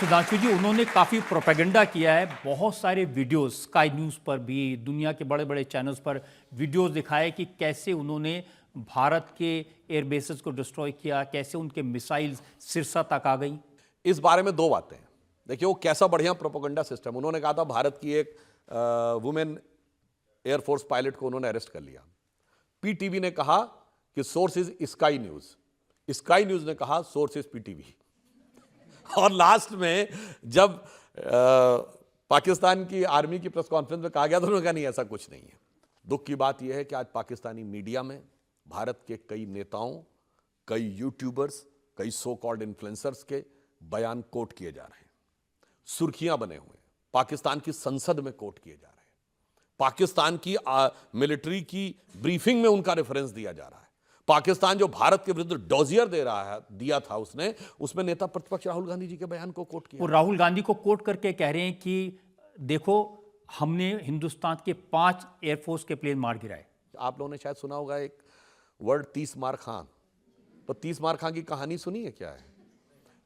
सुधांशु जी, उन्होंने काफ़ी प्रोपेगेंडा किया है। बहुत सारे वीडियोस स्काई न्यूज़ पर भी, दुनिया के बड़े बड़े चैनल्स पर वीडियोस दिखाए कि कैसे उन्होंने भारत के एयरबेसेस को डिस्ट्रॉय किया, कैसे उनके मिसाइल्स सिरसा तक आ गई। इस बारे में दो बातें हैं। देखिए वो कैसा बढ़िया प्रोपेगेंडा सिस्टम। उन्होंने कहा था भारत की एक वुमेन एयरफोर्स पायलट को उन्होंने अरेस्ट कर लिया। पीटीवी ने कहा कि source is sky news, sky news ने कहा सोर्स इज पीटीवी। और लास्ट में जब पाकिस्तान की आर्मी की प्रेस कॉन्फ्रेंस में कहा गया तो उन्होंने कहा नहीं, ऐसा कुछ नहीं है। दुख की बात यह है कि आज पाकिस्तानी मीडिया में भारत के कई नेताओं, कई यूट्यूबर्स, कई सो कॉल्ड इन्फ्लुएंसर्स के बयान कोट किए जा रहे हैं, सुर्खियां बने हुए हैं, पाकिस्तान की संसद में कोट किए जा रहे हैं, पाकिस्तान की मिलिट्री की ब्रीफिंग में उनका रेफरेंस दिया जा रहा है। पाकिस्तान जो भारत के विरुद्ध डोजियर दिया था उसने, उसमें नेता प्रतिपक्ष राहुल गांधी जी के बयान को कोट किया। वो राहुल गांधी को कोट करके कह रहे हैं कि देखो, हमने हिंदुस्तान के 5 एयरफोर्स के प्लेन मार गिराए। आप लोगों ने शायद सुना होगा एक वर्ड 30 मार खां। तो 30 मार खां की कहानी सुनी है क्या है?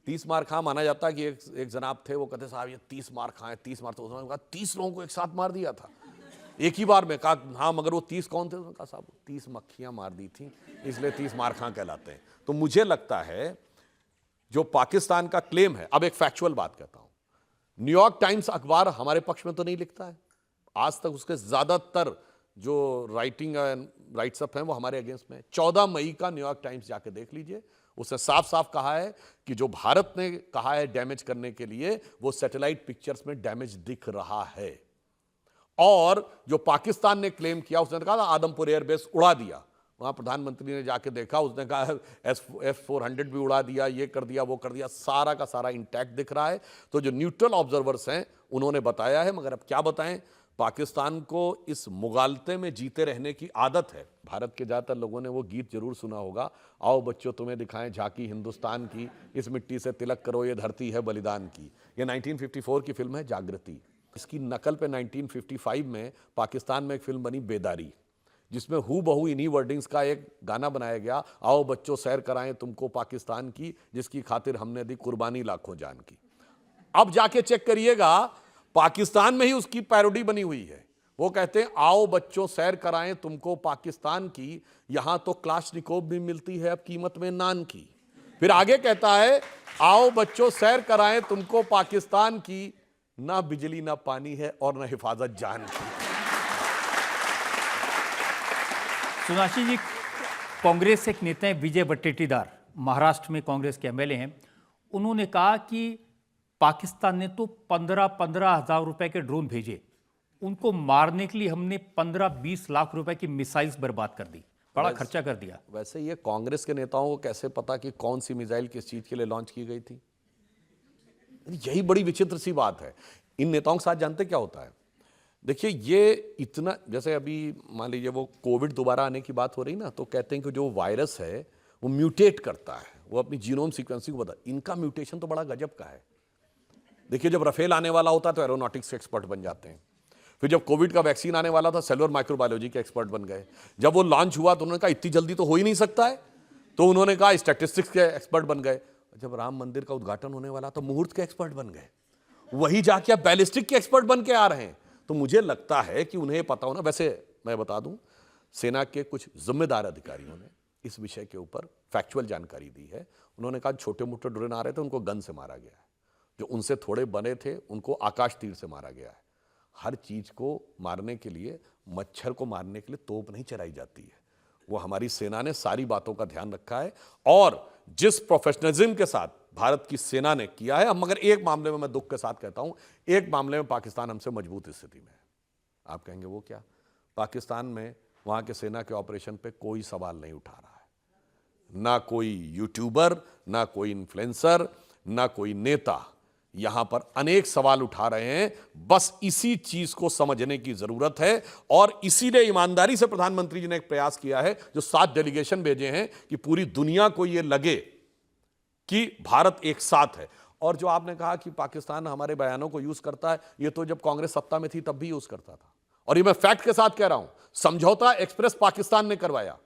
30 मार खां माना जाता है कि एक जनाब थे, वो कहते साहब ये 30 मार खां है, 30 मार। तो उन्होंने कहा 30 लोगों को एक साथ मार दिया था एक ही बार में। कहा हाँ, मगर वो 30 कौन थे? उन्होंने कहा साहब 30 मक्खियां मार दी थी, इसलिए 30 मार खां कहलाते हैं। तो मुझे लगता है जो पाकिस्तान का क्लेम है, अब एक फैक्चुअल बात कहता हूं, न्यूयॉर्क टाइम्स अखबार हमारे पक्ष में तो नहीं लिखता है। आज तक उसके ज्यादातर जो राइट्स अप हैं वो हमारे अगेंस्ट में। 14 मई का न्यूयॉर्क टाइम्स जाके देख लीजिए, उसने साफ साफ कहा है कि जो भारत ने कहा है डैमेज करने के लिए, वो सैटेलाइट पिक्चर्स में डैमेज दिख रहा है। और जो पाकिस्तान ने क्लेम किया, उसने कहा आदमपुर एयरबेस उड़ा दिया। वहां प्रधानमंत्री ने जाके देखा, उसने कहा S-400 भी उड़ा दिया, ये कर दिया, वो कर दिया, सारा का सारा इंटैक्ट दिख रहा है। तो जो न्यूट्रल ऑब्जर्वर्स हैं उन्होंने बताया है, मगर अब क्या बताएं, पाकिस्तान को इस मुगालते में जीते रहने की आदत है। भारत के ज्यादातर लोगों ने वो गीत जरूर सुना होगा, आओ बच्चों तुम्हें दिखाएं झांकी हिंदुस्तान की, इस मिट्टी से तिलक करो ये धरती है बलिदान की। ये 1954 की फिल्म है जागृति। इसकी नकल पे 1955 में पाकिस्तान में एक फिल्म बनी बेदारी, जिसमें हू बहू इन्हीं वर्डिंग्स का एक गाना बनाया गया, आओ बच्चों सैर कराएं तुमको पाकिस्तान की, जिसकी खातिर हमने दी कुर्बानी लाखों जान की। अब जाके चेक करिएगा, पाकिस्तान में ही उसकी पैरोडी बनी हुई है। वो कहते हैं आओ बच्चों सैर कराएं तुमको पाकिस्तान की, यहां तो क्लाशनिकोव भी मिलती है अब कीमत में नान की। फिर आगे कहता है आओ बच्चों सैर कराएं तुमको पाकिस्तान की, ना बिजली ना पानी है और ना हिफाजत जान की। सुधांशु जी, कांग्रेस से एक नेता है विजय वट्टेटीदार, महाराष्ट्र में कांग्रेस के एमएलए हैं। उन्होंने कहा कि पाकिस्तान ने तो 15-15 हजार रुपए के ड्रोन भेजे, उनको मारने के लिए हमने 15-20 लाख रुपए की मिसाइल्स बर्बाद कर दी, बड़ा खर्चा कर दिया। वैसे ये कांग्रेस के नेताओं को कैसे पता कि कौन सी मिसाइल किस चीज के लिए लॉन्च की गई थी? यही बड़ी विचित्र सी बात है। इन नेताओं के साथ जानते क्या होता है? देखिए ये इतना, जैसे अभी मान लीजिए वो कोविड दोबारा आने की बात हो रही ना, तो कहते हैं कि जो वायरस है वो म्यूटेट करता है, वो अपनी जीनोम सीक्वेंसिंग को बता। इनका म्यूटेशन तो बड़ा गजब का है। देखिए जब रफेल आने वाला होता है तो एरोनॉटिक्स के एक्सपर्ट बन जाते हैं। फिर जब कोविड का वैक्सीन आने वाला था, सेलुलर माइक्रोबायोलॉजी के एक्सपर्ट बन गए। जब वो लॉन्च हुआ तो उन्होंने कहा इतनी जल्दी तो हो ही नहीं सकता है, तो उन्होंने कहा स्टैटिस्टिक्स के एक्सपर्ट बन गए। जब राम मंदिर का उद्घाटन होने वाला तो मुहूर्त के एक्सपर्ट बन गए। वही जाके अब बैलिस्टिक के एक्सपर्ट बन के आ रहे हैं। तो मुझे लगता है कि उन्हें पता होना। वैसे मैं बता दूं, सेना के कुछ जिम्मेदार अधिकारियों ने इस विषय के ऊपर फैक्चुअल जानकारी दी है। उन्होंने कहा छोटे मोटे ड्रोन आ रहे थे, उनको गन से मारा गया है। जो उनसे थोड़े बने थे उनको आकाश तीर से मारा गया है। हर चीज को मारने के लिए, मच्छर को मारने के लिए तोप नहीं चलाई जाती है। वो हमारी सेना ने सारी बातों का ध्यान रखा है और जिस प्रोफेशनलिज्म के साथ भारत की सेना ने किया है। मगर एक मामले में मैं दुख के साथ कहता हूं, एक मामले में पाकिस्तान हमसे मजबूत स्थिति में है। आप कहेंगे वो क्या? पाकिस्तान में वहां के सेना के ऑपरेशन पे कोई सवाल नहीं उठा रहा है, ना कोई यूट्यूबर, ना कोई इन्फ्लुएंसर, ना कोई नेता यहां पर अनेक सवाल उठा रहे हैं। बस इसी चीज को समझने की जरूरत है और इसीलिए ईमानदारी से प्रधानमंत्री जी ने एक प्रयास किया है, जो 7 डेलीगेशन भेजे हैं, कि पूरी दुनिया को यह लगे कि भारत एक साथ है। और जो आपने कहा कि पाकिस्तान हमारे बयानों को यूज करता है, यह तो जब कांग्रेस सत्ता में थी तब भी यूज करता था। और ये मैं फैक्ट के साथ कह रहा हूं, समझौता एक्सप्रेस पाकिस्तान ने करवाया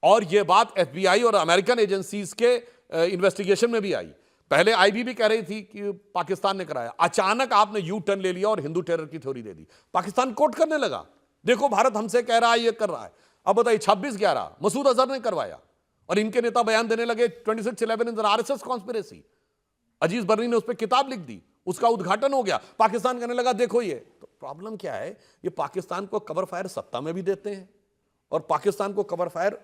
और यह बात FBI और अमेरिकन एजेंसीज के इन्वेस्टिगेशन में भी आई। पहले आईबी भी कह रही थी कि पाकिस्तान ने कराया, अचानक आपने यू टर्न ले लिया और हिंदू टेरर की थ्योरी दे दी, पाकिस्तान कोट करने लगा, देखो भारत हमसे कह रहा है, ये कर रहा है। अब बताइए 26/11 मसूद अजहर ने करवाया और इनके नेता बयान देने लगे 26/11 इज आरएसएस कॉन्स्पिरेसी। अजीज बर्नी ने उस पर किताब लिख दी, उसका उद्घाटन हो गया, पाकिस्तान कहने लगा देखो ये। तो प्रॉब्लम क्या है, ये पाकिस्तान को कवर फायर सत्ता में भी देते हैं और पाकिस्तान को कवर फायर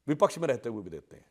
विपक्ष में रहते हुए भी देते हैं।